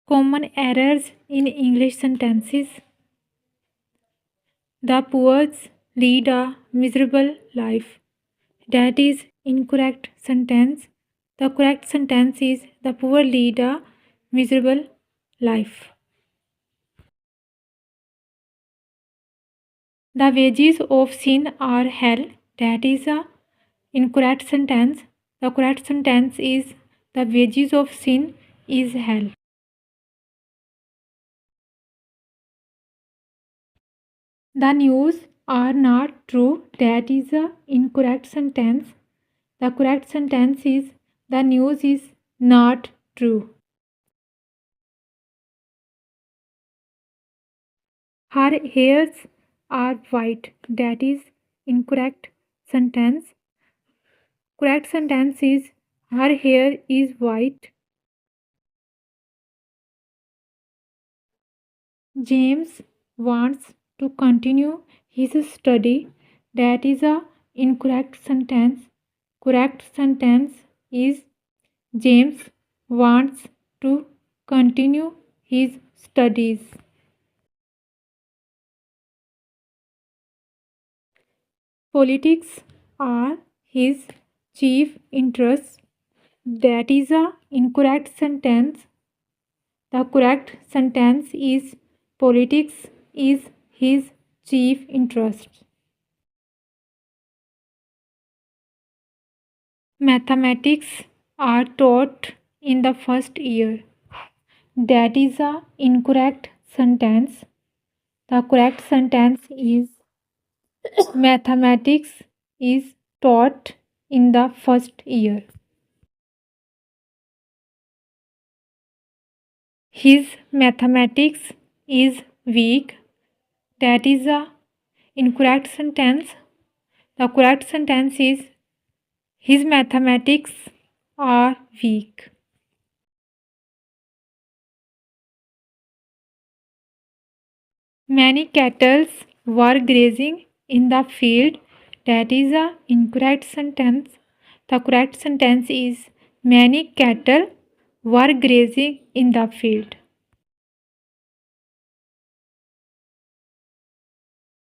Common errors in English sentences. The poor lead a miserable life. That is incorrect sentence. The correct sentence is the poor lead a miserable life. The wages of sin are hell. That is a incorrect sentence. The correct sentence is the wages of sin is hell. The news are not true. That is a incorrect sentence. The correct sentence is the news is not true. Her hairs are white. That is incorrect sentence. Correct sentence is her hair is white. James wants to continue his study. That is a incorrect sentence. Correct sentence is James wants to continue his studies. Politics are his chief interests. That is a incorrect sentence. The correct sentence is politics is his chief interest. Mathematics are taught in the first year. That is a incorrect sentence. The correct sentence is mathematics is taught in the first year. His mathematics is weak. That is a incorrect sentence. The correct sentence is his mathematics are weak. Many cattle were grazing in the field. That is a incorrect sentence. The correct sentence is many cattle were grazing in the field.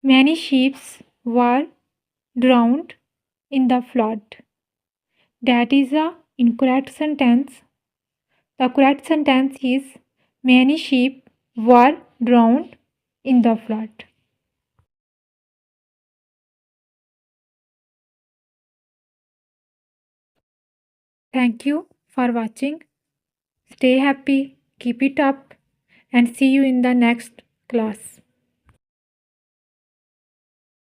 Many sheep were drowned in the flood. That is a incorrect sentence. The correct sentence is many sheep were drowned in the flood. Thank you for watching. Stay happy, keep it up, and see you in the next class.